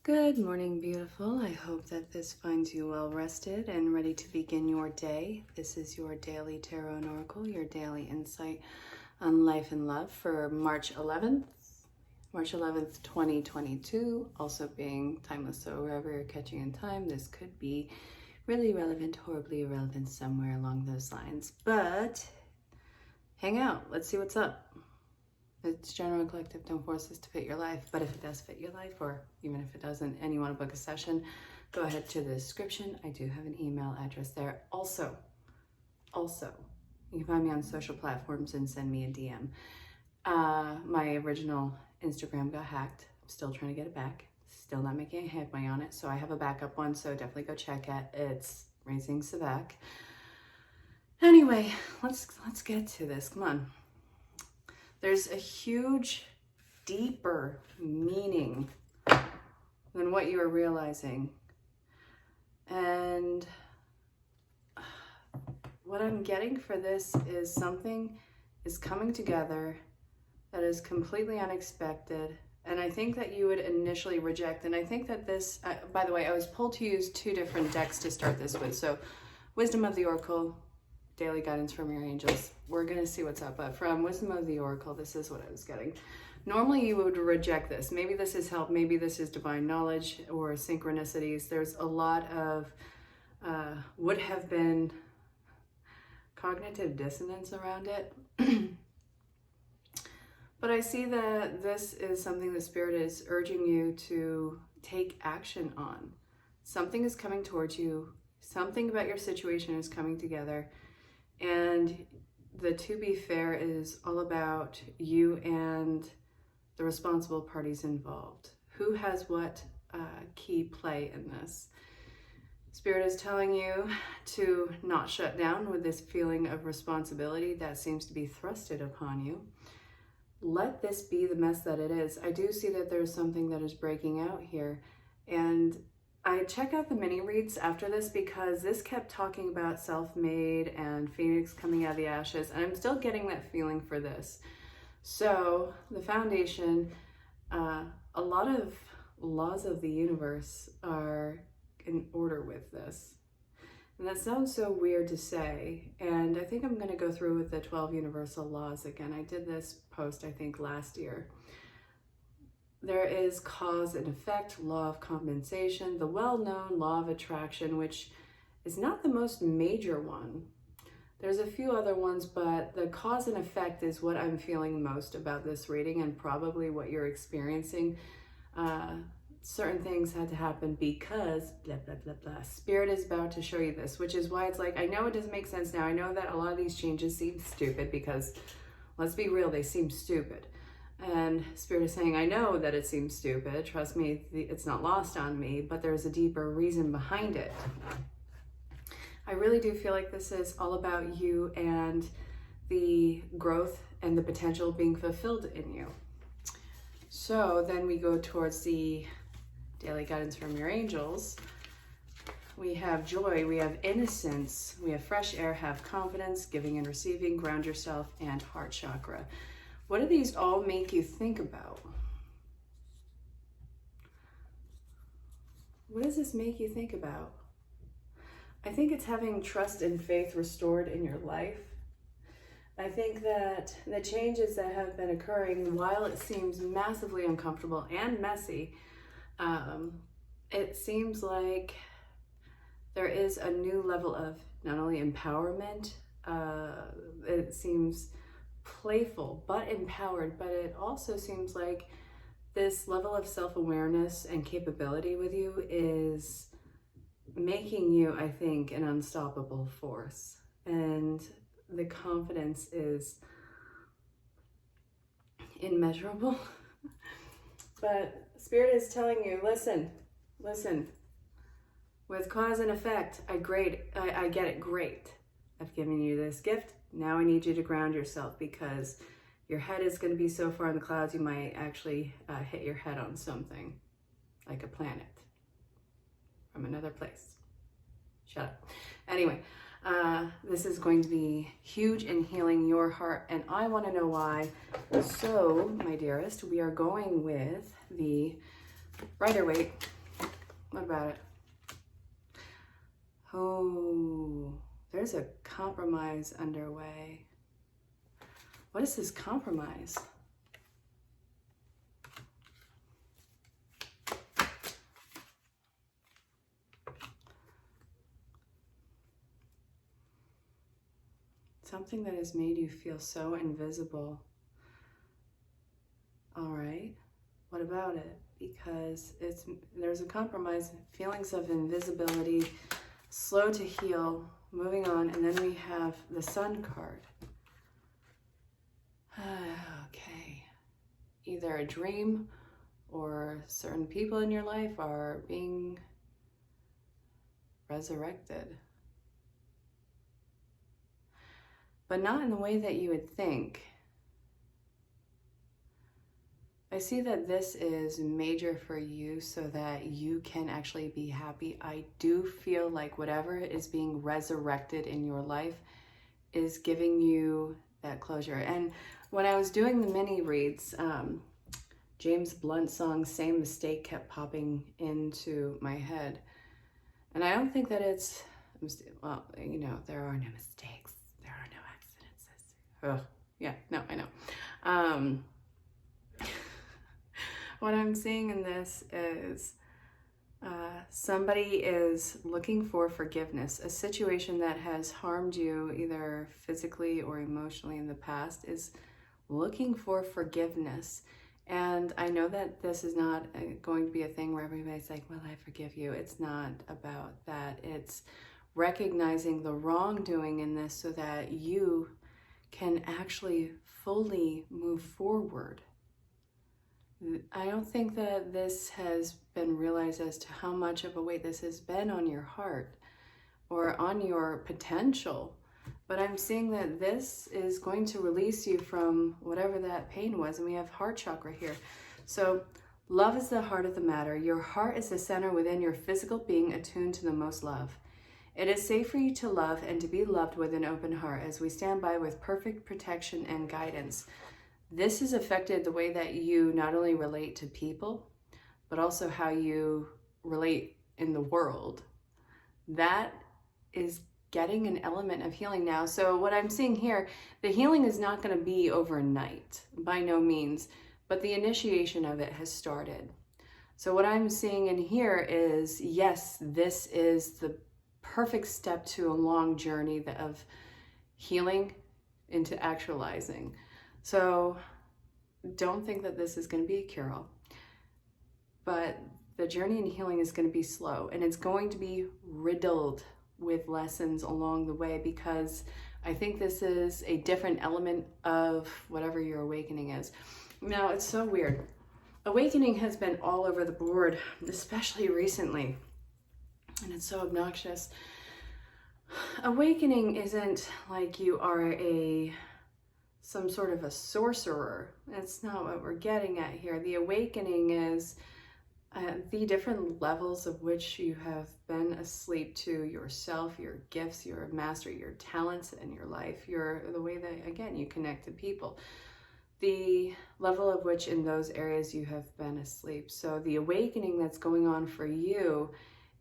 Good morning, beautiful. I hope that this finds you well rested and ready to begin your day. This is your daily tarot and oracle, your daily insight on life and love for March 11th, 2022, also being timeless. So wherever you're catching in time, this could be really relevant, horribly irrelevant, somewhere along those lines. But hang out. Let's see what's up. It's general and collective. Don't force this to fit your life. But if it does fit your life, or even if it doesn't, and you want to book a session, go ahead to the description. I do have an email address there. Also, you can find me on social platforms and send me a DM. My original Instagram got hacked. I'm still trying to get it back. Still not making a headway on it. So I have a backup one. So definitely go check it. It's Raising Savak. Anyway, let's get to this. Come on. There's a huge, deeper meaning than what you are realizing. And what I'm getting for this is something is coming together that is completely unexpected. And I think that you would initially reject. And I think that this, by the way, I was pulled to use two different decks to start this with. So Wisdom of the Oracle, Daily Guidance from Your Angels. We're going to see what's up. But from Wisdom of the Oracle, this is what I was getting. Normally you would reject this. Maybe this is help. Maybe this is divine knowledge or synchronicities. There's a lot of would have been cognitive dissonance around it. But I see that this is something the Spirit is urging you to take action on. Something is coming towards you. Something about your situation is coming together. And the to be fair is all about you and the responsible parties involved. Who has what key play in this? Spirit is telling you to not shut down with this feeling of responsibility that seems to be thrusted upon you. Let this be the mess that it is. I do see that there's something that is breaking out here. And I check out the mini reads after this because this kept talking about self-made and Phoenix coming out of the ashes. And I'm still getting that feeling for this. So the foundation, a lot of laws of the universe are in order with this. And that sounds so weird to say. And I think I'm going to go through with the 12 universal laws again. I did this post, I think, last year. There is cause and effect, law of compensation, the well-known law of attraction, which is not the most major one. There's a few other ones, but the cause and effect is what I'm feeling most about this reading and probably what you're experiencing. Certain things had to happen because blah, blah, blah, blah. Spirit is about to show you this, which is why it's like, I know it doesn't make sense now. I know that a lot of these changes seem stupid because, let's be real, they seem stupid. And Spirit is saying, I know that it seems stupid. Trust me, it's not lost on me, but there's a deeper reason behind it. I really do feel like this is all about you and the growth and the potential being fulfilled in you. So then we go towards the Daily Guidance from Your Angels. We have joy, we have innocence, we have fresh air, have confidence, giving and receiving, ground yourself, and heart chakra. What do these all make you think about? What does this make you think about? I think it's having trust and faith restored in your life. I think that the changes that have been occurring, while it seems massively uncomfortable and messy, it seems like there is a new level of not only empowerment, it seems playful but empowered, but it also seems like this level of self-awareness and capability with you is making you, I think, an unstoppable force. And the confidence is immeasurable. But Spirit is telling you, listen, with cause and effect, I get it, great. I've given you this gift. Now I need you to ground yourself because your head is going to be so far in the clouds, you might actually hit your head on something, like a planet from another place. Shut up. Anyway, this is going to be huge in healing your heart, and I want to know why. So, my dearest, we are going with the Rider-Waite What about it? Oh, there's a compromise underway. What is this compromise? Something that has made you feel so invisible. All right, what about it? Because there's a compromise, feelings of invisibility, slow to heal, moving on, and then we have the Sun card. Okay, either a dream or certain people in your life are being resurrected. But not in the way that you would think. I see that this is major for you so that you can actually be happy. I do feel like whatever is being resurrected in your life is giving you that closure. And when I was doing the mini reads, James Blunt's song Same Mistake kept popping into my head. And I don't think that it's, well, you know, there are no mistakes. There are no accidents. Oh, yeah, no, I know. What I'm seeing in this is somebody is looking for forgiveness. A situation that has harmed you either physically or emotionally in the past is looking for forgiveness. And I know that this is not going to be a thing where everybody's like, well, I forgive you. It's not about that. It's recognizing the wrongdoing in this so that you can actually fully move forward. I don't think that this has been realized as to how much of a weight this has been on your heart or on your potential, but I'm seeing that this is going to release you from whatever that pain was, and we have heart chakra here. So love is the heart of the matter. Your heart is the center within your physical being attuned to the most love. It is safe for you to love and to be loved with an open heart as we stand by with perfect protection and guidance. This has affected the way that you not only relate to people, but also how you relate in the world. That is getting an element of healing now. So what I'm seeing here, the healing is not going to be overnight, by no means, but the initiation of it has started. So what I'm seeing in here is, yes, this is the perfect step to a long journey of healing into actualizing. So don't think that this is going to be a cure-all, but the journey in healing is going to be slow, and it's going to be riddled with lessons along the way, because I think this is a different element of whatever your awakening is. Now, it's so weird. Awakening has been all over the board, especially recently, and it's so obnoxious. Awakening isn't like you are some sort of a sorcerer. That's not what we're getting at here. The awakening is the different levels of which you have been asleep to yourself, your gifts, your mastery, your talents in your life, the way that, again, you connect to people. The level of which in those areas you have been asleep. So the awakening that's going on for you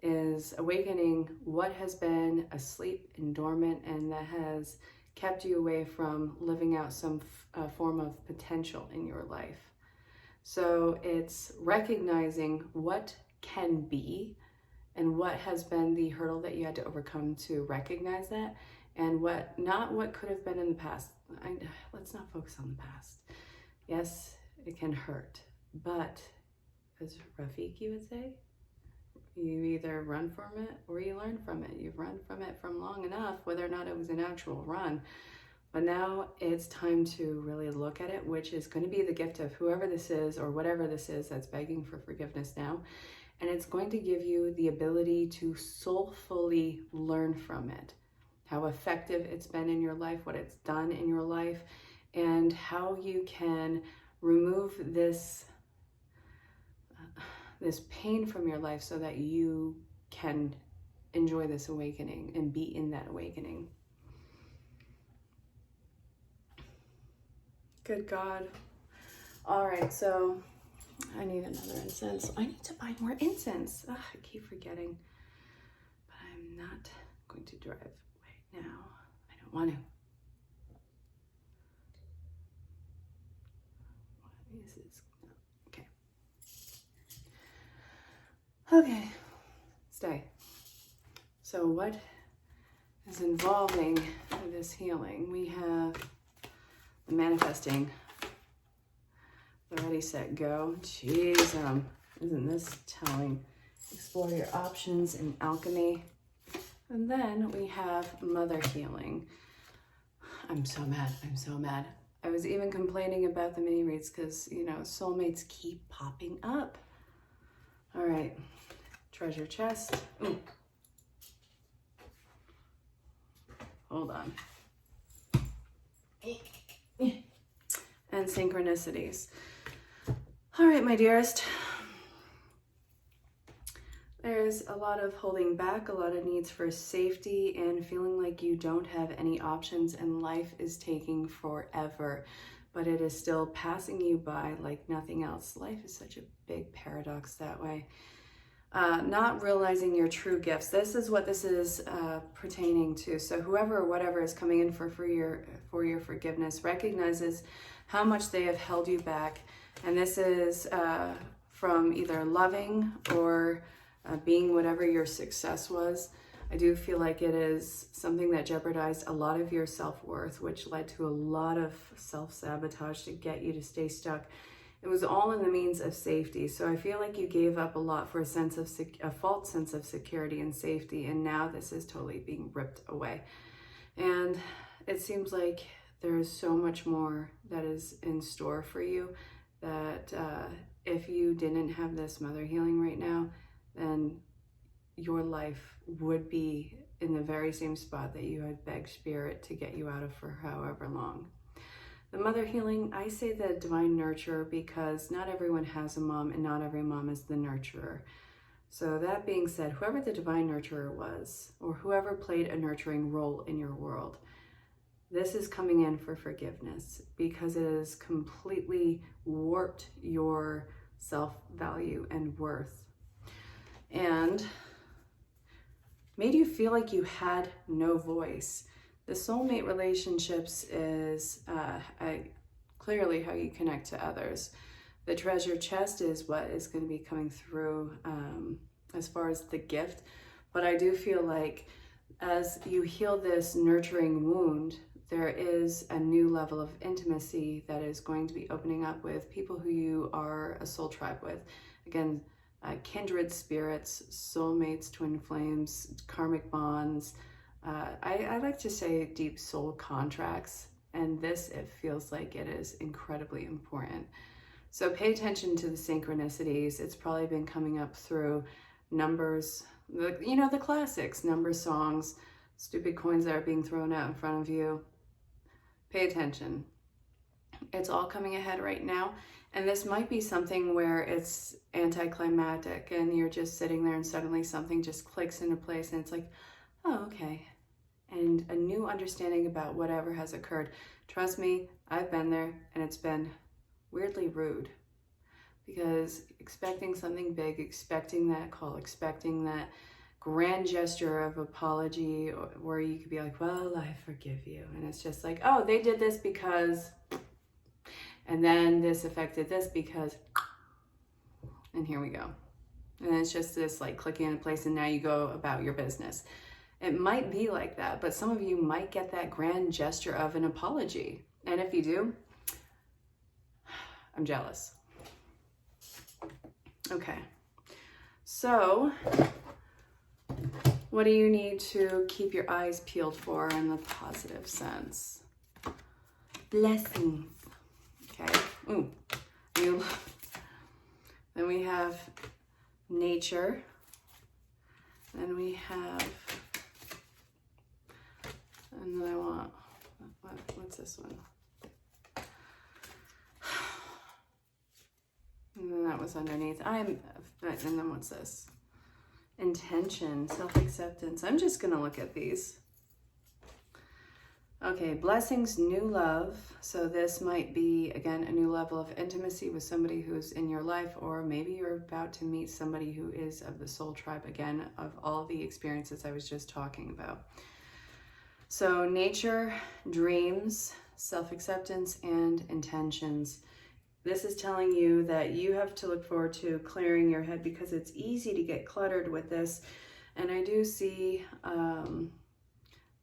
is awakening what has been asleep and dormant, and that has kept you away from living out some form of potential in your life. So it's recognizing what can be and what has been the hurdle that you had to overcome to recognize that, and what could have been in the past. Let's not focus on the past. Yes, it can hurt, but as Rafiki would say, you either run from it or you learn from it. You've run from it from long enough, whether or not it was an actual run. But now it's time to really look at it, which is going to be the gift of whoever this is or whatever this is that's begging for forgiveness now. And it's going to give you the ability to soulfully learn from it, how effective it's been in your life, what it's done in your life, and how you can remove this pain from your life so that you can enjoy this awakening and be in that awakening. Good God. All right, so I need another incense. I need to buy more incense. Ugh, I keep forgetting. But I'm not going to drive right now. I don't want to. What is this? Okay. Okay. Stay. So what is involving this healing? We have the manifesting, the ready, set, go. Jeez, isn't this telling? Explore your options in alchemy. And then we have mother healing. I'm so mad. I'm so mad. I was even complaining about the mini reads because, you know, soulmates keep popping up. All right. Treasure chest. Ooh. Hold on. And synchronicities. All right, my dearest. There's a lot of holding back, a lot of needs for safety, and feeling like you don't have any options and life is taking forever, but it is still passing you by like nothing else. Life is such a big paradox that way. Not realizing your true gifts. This is what this is pertaining to. So whoever or whatever is coming in for your forgiveness recognizes how much they have held you back. And this is from either loving or being whatever your success was. I do feel like it is something that jeopardized a lot of your self-worth, which led to a lot of self-sabotage to get you to stay stuck. It was all in the means of safety. So I feel like you gave up a lot for a false sense of security and safety. And now this is totally being ripped away. And it seems like there is so much more that is in store for you that if you didn't have this mother healing right now, then your life would be in the very same spot that you had begged spirit to get you out of for however long. The mother healing, I say the divine nurturer because not everyone has a mom and not every mom is the nurturer. So that being said, whoever the divine nurturer was, or whoever played a nurturing role in your world, this is coming in for forgiveness because it has completely warped your self-value and worth and made you feel like you had no voice. The soulmate relationships is clearly how you connect to others. The treasure chest is what is going to be coming through as far as the gift. But I do feel like as you heal this nurturing wound, there is a new level of intimacy that is going to be opening up with people who you are a soul tribe with. Again, kindred spirits, soulmates, twin flames, karmic bonds. I like to say deep soul contracts, and this, it feels like it is incredibly important. So pay attention to the synchronicities. It's probably been coming up through numbers, the classics, number songs, stupid coins that are being thrown out in front of you. Pay attention. It's all coming ahead right now. And this might be something where it's anticlimactic and you're just sitting there and suddenly something just clicks into place and it's like, oh, okay. And a new understanding about whatever has occurred. Trust me, I've been there and it's been weirdly rude because expecting something big, expecting that call, expecting that grand gesture of apology where you could be like, well, I forgive you. And it's just like, oh, they did this because, and then this affected this because, and here we go. And it's just this like clicking into place and now you go about your business. It might be like that, but some of you might get that grand gesture of an apology. And if you do, I'm jealous. Okay. So what do you need to keep your eyes peeled for in the positive sense? Blessings. Okay. Ooh. Then we have nature. Then we have, and then I want, what's this one? And then that was underneath. And then what's this? Intention, self-acceptance. I'm just gonna look at these. Okay, blessings, new love. So this might be, again, a new level of intimacy with somebody who's in your life, or maybe you're about to meet somebody who is of the soul tribe, again, of all the experiences I was just talking about. So nature, dreams, self-acceptance, and intentions. This is telling you that you have to look forward to clearing your head, because it's easy to get cluttered with this. And I do see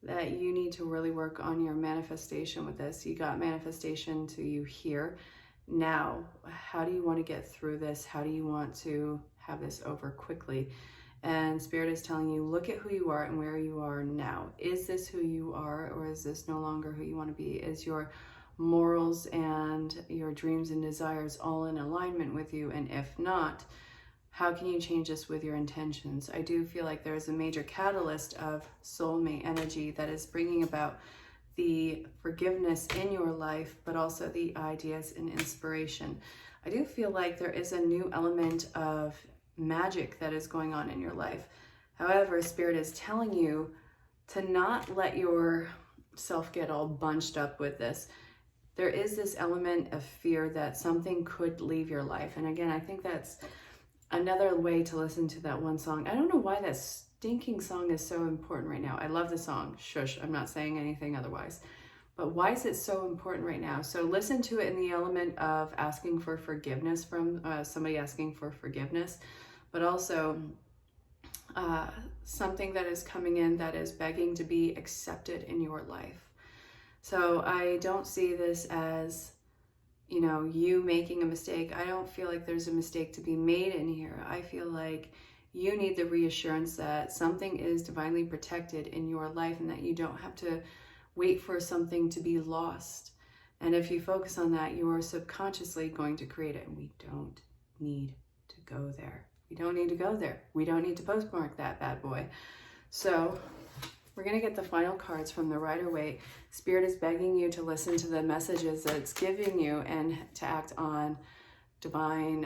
that you need to really work on your manifestation with this. You got manifestation to you here. Now, how do you want to get through this? How do you want to have this over quickly? And Spirit is telling you, look at who you are and where you are now. Is this who you are, or is this no longer who you want to be? Is your morals and your dreams and desires all in alignment with you? And if not, how can you change this with your intentions? I do feel like there's a major catalyst of soulmate energy that is bringing about the forgiveness in your life, but also the ideas and inspiration. I do feel like there is a new element of magic that is going on in your life. However, Spirit is telling you to not let yourself get all bunched up with this. There is this element of fear that something could leave your life. And again, I think that's another way to listen to that one song. I don't know why that stinking song is so important right now. I love the song. Shush, I'm not saying anything otherwise. But why is it so important right now? So listen to it in the element of asking for forgiveness from somebody asking for forgiveness, but also something that is coming in that is begging to be accepted in your life. So I don't see this as, you know, you making a mistake. I don't feel like there's a mistake to be made in here. I feel like you need the reassurance that something is divinely protected in your life and that you don't have to wait for something to be lost. And if you focus on that, you are subconsciously going to create it. And we don't need to go there. We don't need to go there. We don't need to postmark that bad boy. So we're going to get the final cards from the Rider-Waite. Spirit is begging you to listen to the messages that it's giving you and to act on divine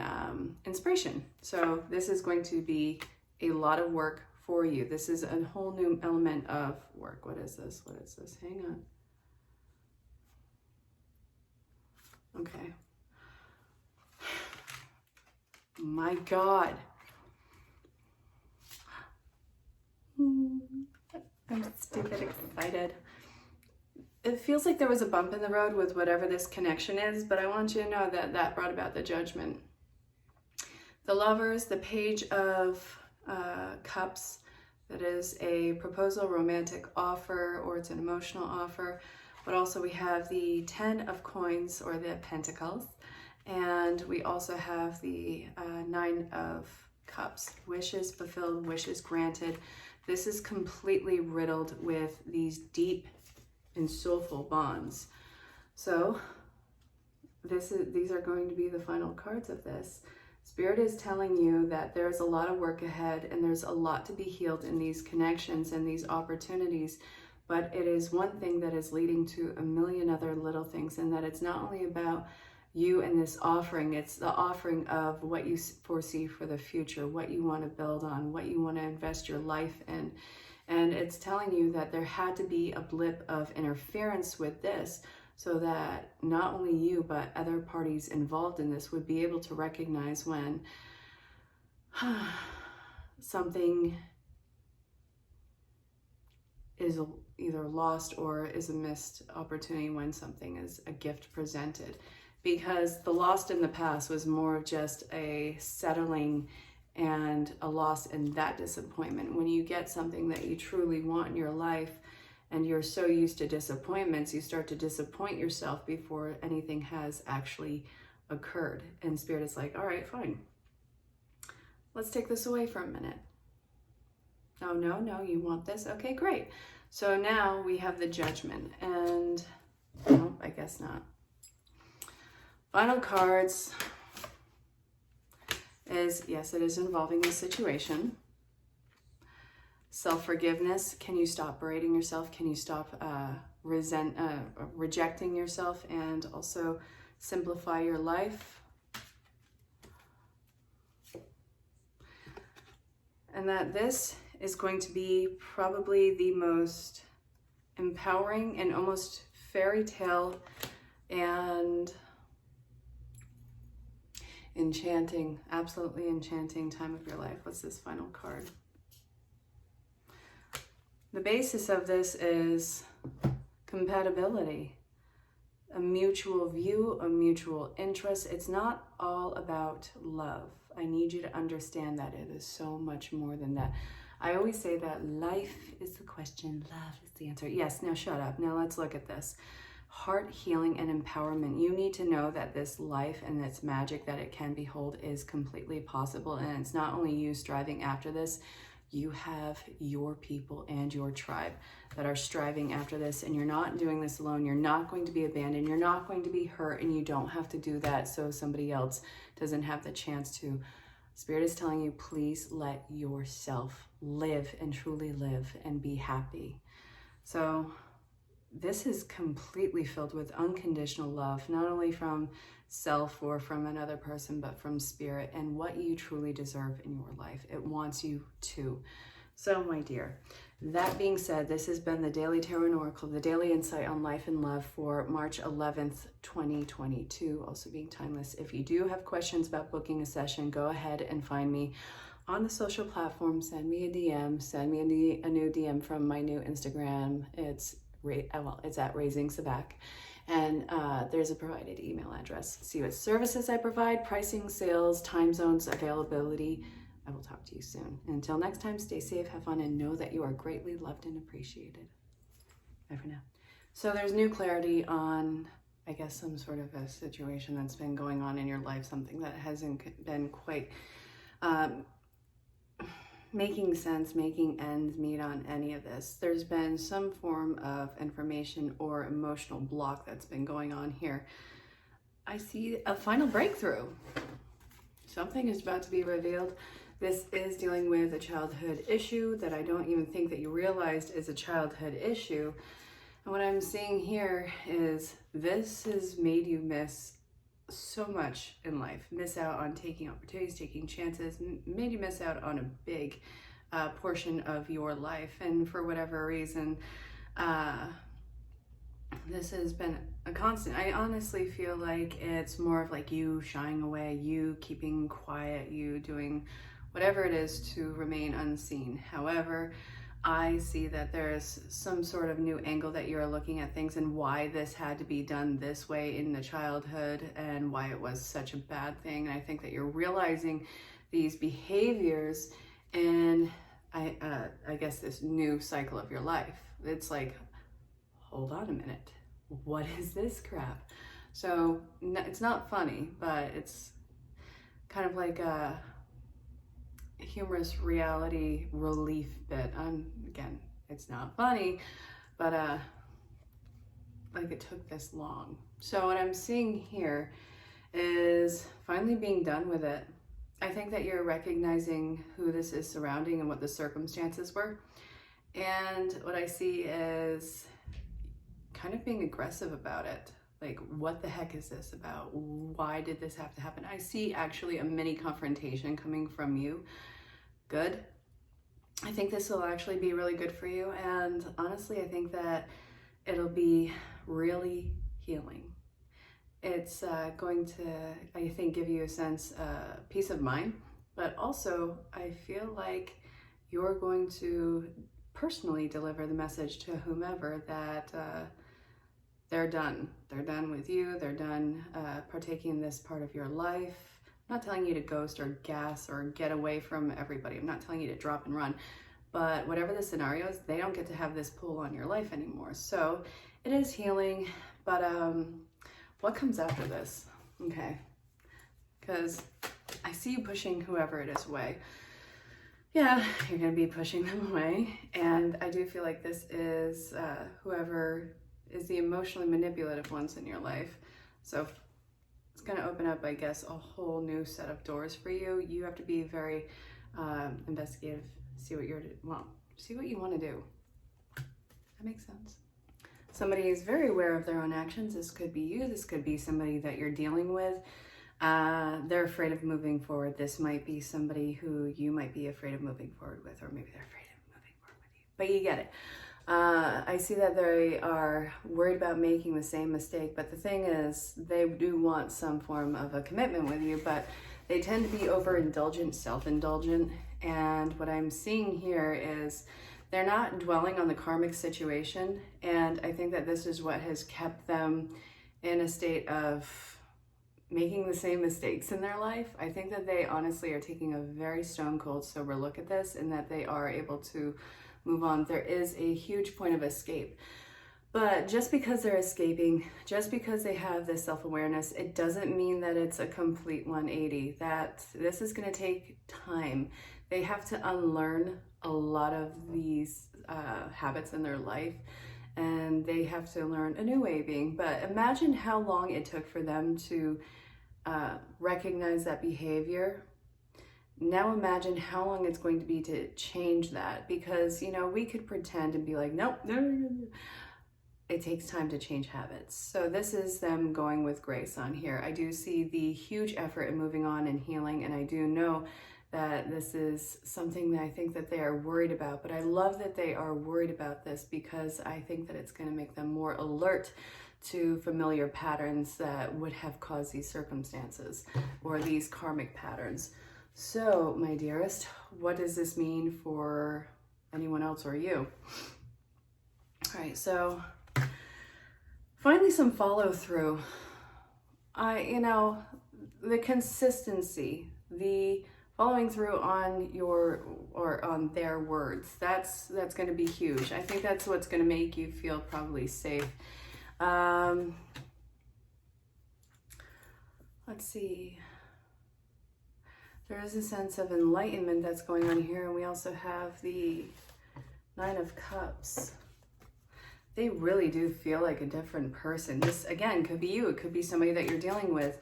inspiration. So this is going to be a lot of work for you. This is a whole new element of work. What is this? What is this? Hang on. Okay. My God. I'm stupid excited. It feels like there was a bump in the road with whatever this connection is, but I want you to know that that brought about the Judgment. The Lovers, the Page of Cups, that is a proposal, romantic offer, or it's an emotional offer. But also we have the 10 of Coins, or the Pentacles, and we also have the 9 of Cups. Wishes fulfilled, wishes granted. This is completely riddled with these deep and soulful bonds. So these are going to be the final cards of this. Spirit is telling you that there's a lot of work ahead and there's a lot to be healed in these connections and these opportunities, but it is one thing that is leading to a million other little things, and that it's not only about you and this offering, it's the offering of what you foresee for the future, what you want to build on, what you want to invest your life in. And it's telling you that there had to be a blip of interference with this so that not only you, but other parties involved in this would be able to recognize when something is either lost or is a missed opportunity, when something is a gift presented. Because the lost in the past was more of just a settling and a loss in that disappointment. When you get something that you truly want in your life and you're so used to disappointments, you start to disappoint yourself before anything has actually occurred. And Spirit is like, all right, fine. Let's take this away for a minute. Oh, no, you want this? Okay, great. So now we have the Judgment, and no, I guess not. Final cards is, yes, it is involving the situation. Self-forgiveness. Can you stop berating yourself? Can you stop rejecting yourself, and also simplify your life? And that this is going to be probably the most empowering and almost fairy tale and enchanting, absolutely enchanting time of your life. What's this final card? The basis of this is compatibility, a mutual view, a mutual interest. It's not all about love. I need you to understand that it is so much more than that. I always say that life is the question, love is the answer. Yes, now shut up. Now let's look at this. Heart healing and empowerment. You need to know that this life and its magic that it can behold is completely possible. And it's not only you striving after this, you have your people and your tribe that are striving after this, and you're not doing this alone. You're not going to be abandoned. You're not going to be hurt, and you don't have to do that so somebody else doesn't have the chance to. Spirit is telling you, please let yourself live and truly live and be happy. So this is completely filled with unconditional love, not only from self or from another person, but from spirit and what you truly deserve in your life. It wants you to. So, my dear, that being said, this has been the Daily Tarot and Oracle, the daily insight on life and love for March 11th, 2022, also being timeless. If you do have questions about booking a session, go ahead and find me on the social platform. Send me a DM, send me a new DM from my new Instagram. It's at Raising Sabak. And there's a provided email address. See what services I provide, pricing, sales, time zones, availability. I will talk to you soon. And until next time, stay safe, have fun, and know that you are greatly loved and appreciated. Bye for now. So there's new clarity on, I guess, some sort of a situation that's been going on in your life, something that hasn't been quite making sense, making ends meet on any of this. There's been some form of information or emotional block that's been going on here. I see a final breakthrough. Something is about to be revealed. This is dealing with a childhood issue that I don't even think that you realized is a childhood issue. And what I'm seeing here is this has made you miss so much in life, miss out on taking opportunities, taking chances, made you miss out on a big portion of your life. And for whatever reason, this has been a constant. I honestly feel like it's more of like you shying away, you keeping quiet, you doing whatever it is to remain unseen. However, I see that there's some sort of new angle that you're looking at things and why this had to be done this way in the childhood and why it was such a bad thing. And I think that you're realizing these behaviors in, I guess, this new cycle of your life. It's like, hold on a minute, what is this crap? So it's not funny, but it's kind of like a humorous reality relief bit. Again, it's not funny, but like it took this long. So what I'm seeing here is finally being done with it. I think that you're recognizing who this is surrounding and what the circumstances were. And what I see is kind of being aggressive about it. Like, what the heck is this about? Why did this have to happen? I see actually a mini confrontation coming from you. Good. I think this will actually be really good for you. And honestly, I think that it'll be really healing. It's going to, I think, give you a sense of peace of mind. But also, I feel like you're going to personally deliver the message to whomever that they're done. They're done with you. They're done partaking in this part of your life. I'm not telling you to ghost or gas or get away from everybody. I'm not telling you to drop and run. But whatever the scenario is, they don't get to have this pull on your life anymore. So it is healing. But what comes after this? Okay. Because I see you pushing whoever it is away. Yeah, you're going to be pushing them away. And I do feel like this is whoever is the emotionally manipulative ones in your life. So it's going to open up, I guess, a whole new set of doors for you. You have to be very investigative, see what you want to do. That makes sense. Somebody is very aware of their own actions. This could be you. This could be somebody that you're dealing with. They're afraid of moving forward. This might be somebody who you might be afraid of moving forward with, or maybe they're afraid of moving forward with you. But you get it. I see that they are worried about making the same mistake, but the thing is, they do want some form of a commitment with you, but they tend to be overindulgent, self-indulgent, and what I'm seeing here is they're not dwelling on the karmic situation, and I think that this is what has kept them in a state of making the same mistakes in their life. I think that they honestly are taking a very stone cold sober look at this, and that they are able to move on. There is a huge point of escape. But just because they're escaping, just because they have this self-awareness, it doesn't mean that it's a complete 180. That this is going to take time. They have to unlearn a lot of these habits in their life, and they have to learn a new way of being. But imagine how long it took for them to recognize that behavior. Now imagine how long it's going to be to change that, because, you know, we could pretend and be like, nope, no. It takes time to change habits. So this is them going with grace on here. I do see the huge effort in moving on and healing, and I do know that this is something that I think that they are worried about, but I love that they are worried about this, because I think that it's going to make them more alert to familiar patterns that would have caused these circumstances or these karmic patterns. So, my dearest, what does this mean for anyone else or you? All right, so finally some follow through. The consistency, the following through on on their words, that's going to be huge. I think that's what's going to make you feel probably safe. Let's see. There is a sense of enlightenment that's going on here, and we also have the Nine of Cups. They really do feel like a different person. This, again, could be you. It could be somebody that you're dealing with.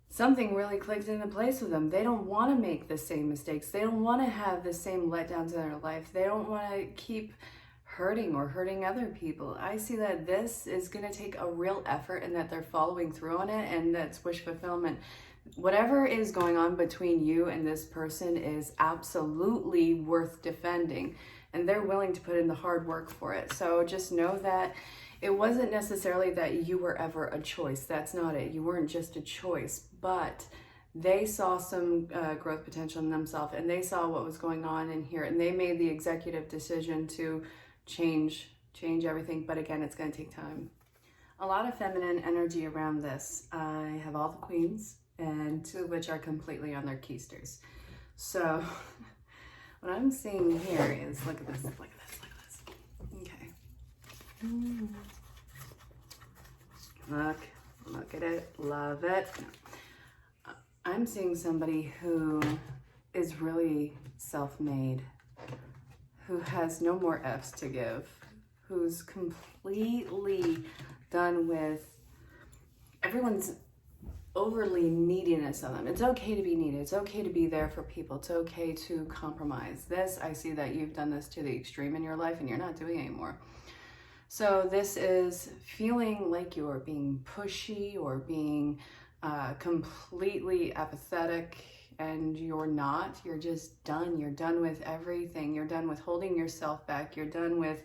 Something really clicked into place with them. They don't want to make the same mistakes. They don't want to have the same letdowns in their life. They don't want to keep hurting other people. I see that this is going to take a real effort, and that they're following through on it, and that's wish fulfillment. Whatever is going on between you and this person is absolutely worth defending, and they're willing to put in the hard work for it. So just know that it wasn't necessarily that you were ever a choice. That's not it. You weren't just a choice, but they saw some growth potential in themselves, and they saw what was going on in here, and they made the executive decision to change everything. But again, it's going to take time. A lot of feminine energy around this. I have all the queens, and two of which are completely on their keisters. So what I'm seeing here is, look at this. Okay. Look at it, love it. I'm seeing somebody who is really self-made, who has no more F's to give, who's completely done with everyone's overly neediness of them. It's okay to be needed. It's okay to be there for people. It's okay to compromise. This, I see that you've done this to the extreme in your life, and you're not doing it anymore. So this is feeling like you're being pushy or being completely apathetic, and you're not. You're just done. You're done with everything. You're done with holding yourself back. You're done with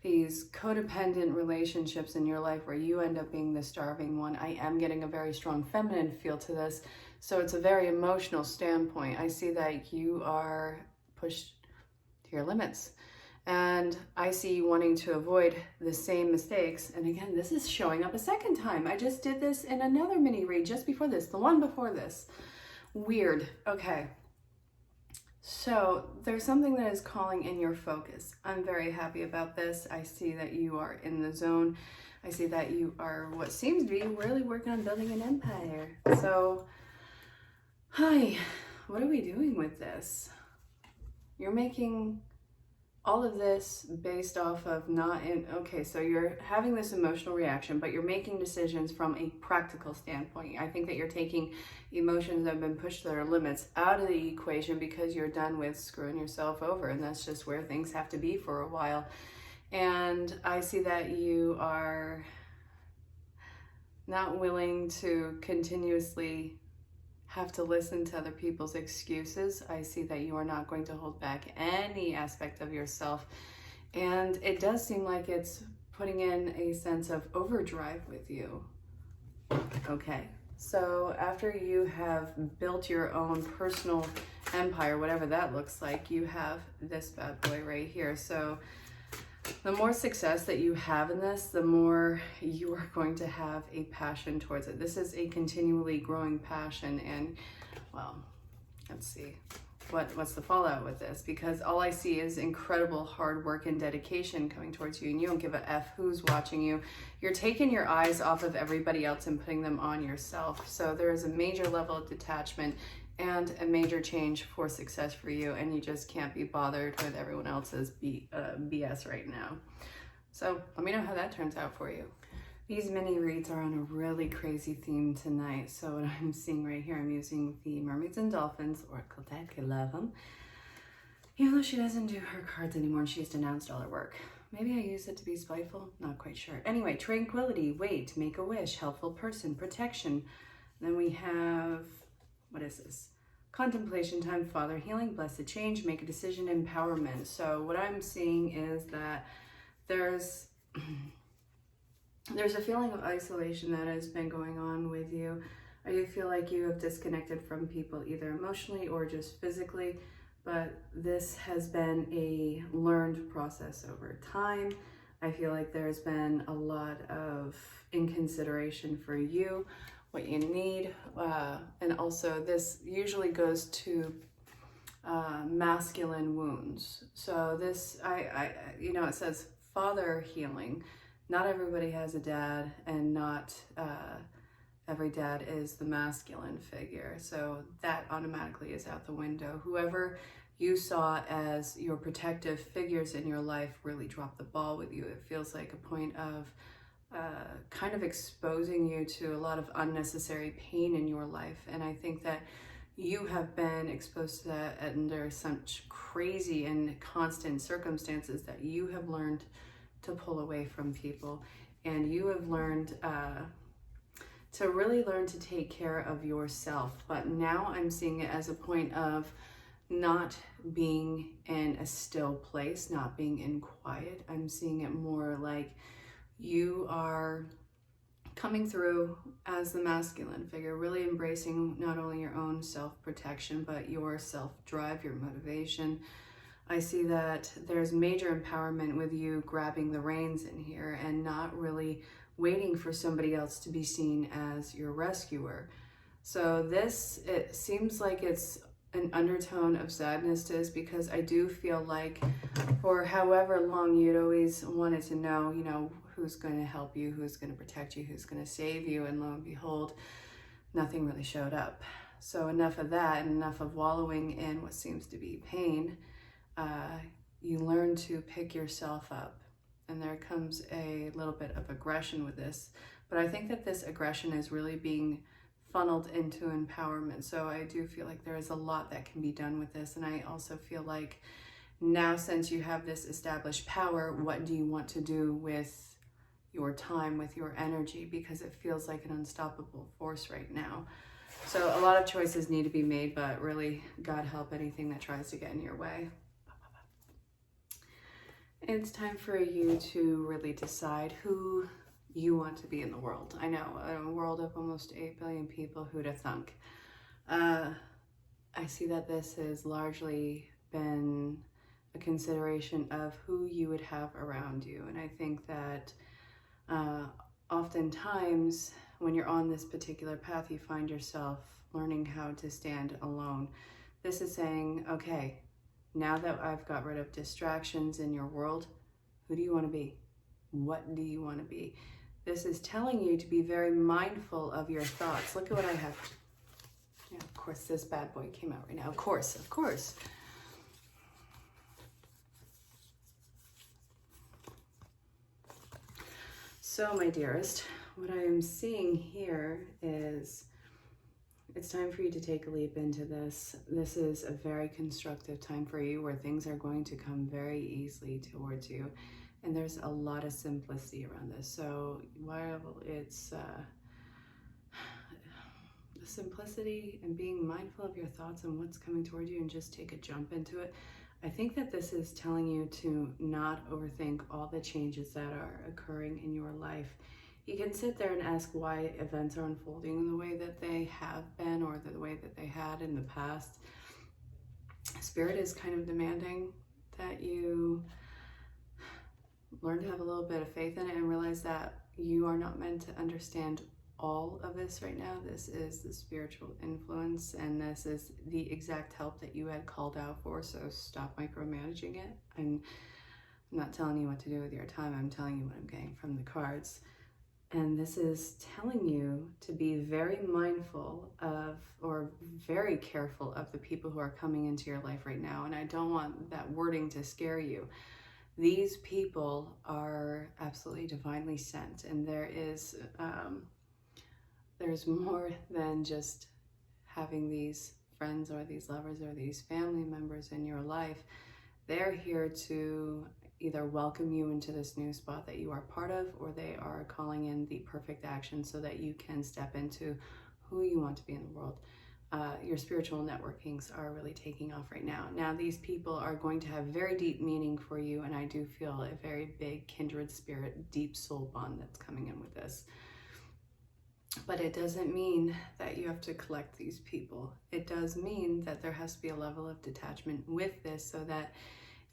these codependent relationships in your life where you end up being the starving one. I am getting a very strong feminine feel to this, so it's a very emotional standpoint. I see that you are pushed to your limits, and I see you wanting to avoid the same mistakes. And again, this is showing up a second time. I just did this in another mini read just before this, the one before this. Weird. Okay. So there's something that is calling in your focus. I'm very happy about this. I see that you are in the zone. I see that you are what seems to be really working on building an empire. So, hi, what are we doing with this? You're making all of this based off of okay, so you're having this emotional reaction, but you're making decisions from a practical standpoint. I think that you're taking emotions that have been pushed to their limits out of the equation because you're done with screwing yourself over, and that's just where things have to be for a while. And I see that you are not willing to continuously have to listen to other people's excuses. I see that you are not going to hold back any aspect of yourself And it does seem like it's putting in a sense of overdrive with you. Okay, so after you have built your own personal empire, whatever that looks like, you have this bad boy right here. So the more success that you have in this, the more you are going to have a passion towards it. This is a continually growing passion, and well, let's see. What's the fallout with this? Because all I see is incredible hard work and dedication coming towards you, and you don't give a F who's watching you. You're taking your eyes off of everybody else and putting them on yourself. So there is a major level of detachment and a major change for success for you, and you just can't be bothered with everyone else's BS right now. So let me know how that turns out for you. These mini reads are on a really crazy theme tonight. So what I'm seeing right here, I'm using the Mermaids and Dolphins Oracle deck. I love them. Even though she doesn't do her cards anymore and she's denounced all her work. Maybe I use it to be spiteful? Not quite sure. Anyway, tranquility, wait, make a wish, helpful person, protection. Then we have, what is this? Contemplation time, father, healing, blessed change, make a decision, empowerment. So what I'm seeing is that there's a feeling of isolation that has been going on with you. You feel like you have disconnected from people either emotionally or just physically, but this has been a learned process over time. I feel like there's been a lot of inconsideration for you, what you need, and also this usually goes to masculine wounds. So this, it says father healing. Not everybody has a dad, and not every dad is the masculine figure. So that automatically is out the window. Whoever you saw as your protective figures in your life really dropped the ball with you. It feels like a point of kind of exposing you to a lot of unnecessary pain in your life. And I think that you have been exposed to that under such crazy and constant circumstances that you have learned to pull away from people, and you have learned to really learn to take care of yourself. But now I'm seeing it as a point of not being in a still place, not being in quiet. I'm seeing it more like you are coming through as the masculine figure, really embracing not only your own self-protection, but your self-drive, your motivation. I see that there's major empowerment with you grabbing the reins in here and not really waiting for somebody else to be seen as your rescuer. So this, it seems like it's an undertone of sadness to this, because I do feel like for however long you'd always wanted to know, who's going to help you, who's going to protect you, who's going to save you, and lo and behold, nothing really showed up. So enough of that, and enough of wallowing in what seems to be pain. You learn to pick yourself up, and there comes a little bit of aggression with this, but I think that this aggression is really being funneled into empowerment. So I do feel like there is a lot that can be done with this, and I also feel like now, since you have this established power, what do you want to do with your time, with your energy? Because it feels like an unstoppable force right now. So a lot of choices need to be made, but really, God help anything that tries to get in your way. It's time for you to really decide who you want to be in the world. I know, a world of almost 8 billion people, who'd have thunk? I see that this has largely been a consideration of who you would have around you. And I think that oftentimes when you're on this particular path, you find yourself learning how to stand alone. This is saying, okay, now that I've got rid of distractions in your world, who do you want to be? What do you want to be? This is telling you to be very mindful of your thoughts. Look at what I have. Yeah, of course, this bad boy came out right now. Of course. So, my dearest, what I am seeing here is it's time for you to take a leap into this. This is a very constructive time for you, where things are going to come very easily towards you. And there's a lot of simplicity around this. So while it's the simplicity and being mindful of your thoughts and what's coming toward you, and just take a jump into it, I think that this is telling you to not overthink all the changes that are occurring in your life. You can sit there and ask why events are unfolding in the way that they have been or the way that they had in the past. Spirit is kind of demanding that you learn to have a little bit of faith in it and realize that you are not meant to understand all of this right now. This is the spiritual influence, and this is the exact help that you had called out for, so stop micromanaging it. I'm not telling you what to do with your time, I'm telling you what I'm getting from the cards. And this is telling you to be very mindful of, or very careful of, the people who are coming into your life right now. And I don't want that wording to scare you. These people are absolutely divinely sent, and there's more than just having these friends or these lovers or these family members in your life. They're here to either welcome you into this new spot that you are part of, or they are calling in the perfect action so that you can step into who you want to be in the world. Your spiritual networkings are really taking off right now. Now, these people are going to have very deep meaning for you, and I do feel a very big kindred spirit, deep soul bond that's coming in with this. But it doesn't mean that you have to collect these people. It does mean that there has to be a level of detachment with this so that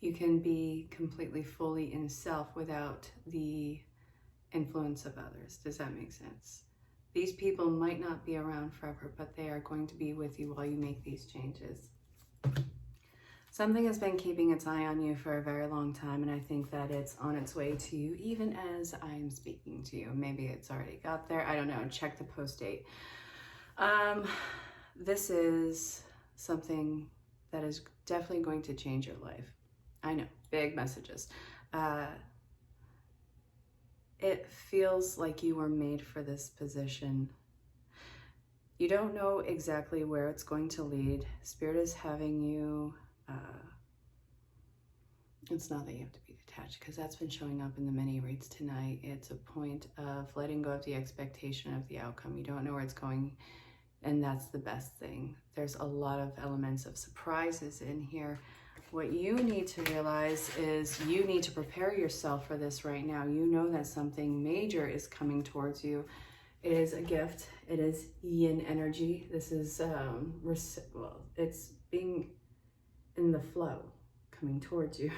you can be completely fully in self without the influence of others. Does that make sense? These people might not be around forever, but they are going to be with you while you make these changes. Something has been keeping its eye on you for a very long time, and I think that it's on its way to you even as I'm speaking to you. Maybe it's already got there. I don't know. Check the post date. This is something that is definitely going to change your life. I know, big messages. It feels like you were made for this position. You don't know exactly where it's going to lead. Spirit is having you, it's not that you have to be detached, because that's been showing up in the mini reads tonight. It's a point of letting go of the expectation of the outcome. You don't know where it's going, and that's the best thing. There's a lot of elements of surprises in here. What you need to realize is you need to prepare yourself for this right now. You know that something major is coming towards you. It is a gift. It is yin energy. This is, it's being in the flow, coming towards you.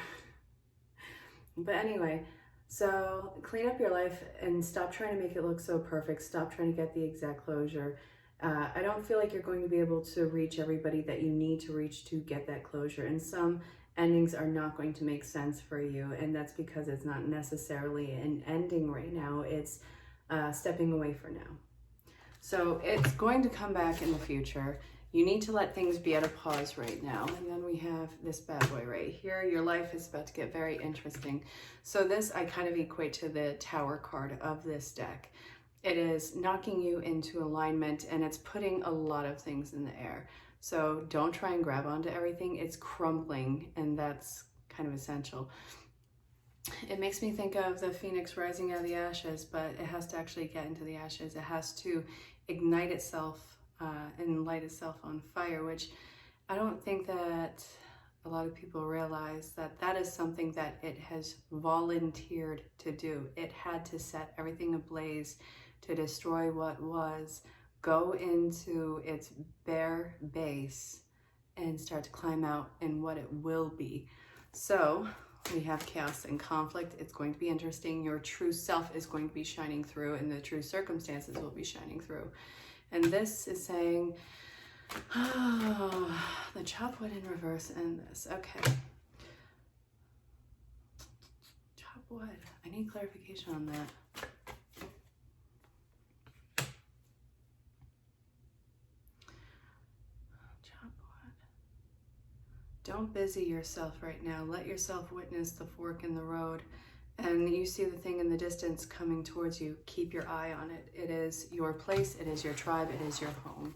But anyway, so clean up your life and stop trying to make it look so perfect. Stop trying to get the exact closure. I don't feel like you're going to be able to reach everybody that you need to reach to get that closure. And some endings are not going to make sense for you. And that's because it's not necessarily an ending right now. It's stepping away for now. So it's going to come back in the future. You need to let things be at a pause right now. And then we have this bad boy right here. Your life is about to get very interesting. So this I kind of equate to the Tower card of this deck. It is knocking you into alignment, and it's putting a lot of things in the air. So don't try and grab onto everything. It's crumbling, and that's kind of essential. It makes me think of the phoenix rising out of the ashes, but it has to actually get into the ashes. It has to ignite itself and light itself on fire, which I don't think that a lot of people realize that that is something that it has volunteered to do. It had to set everything ablaze to destroy what was, go into its bare base, and start to climb out in what it will be. So we have chaos and conflict. It's going to be interesting. Your true self is going to be shining through, and the true circumstances will be shining through. And this is saying, the chop wood in reverse and this. Okay. Chop wood. I need clarification on that. Don't busy yourself right now. Let yourself witness the fork in the road. And you see the thing in the distance coming towards you. Keep your eye on it. It is your place. It is your tribe. It is your home.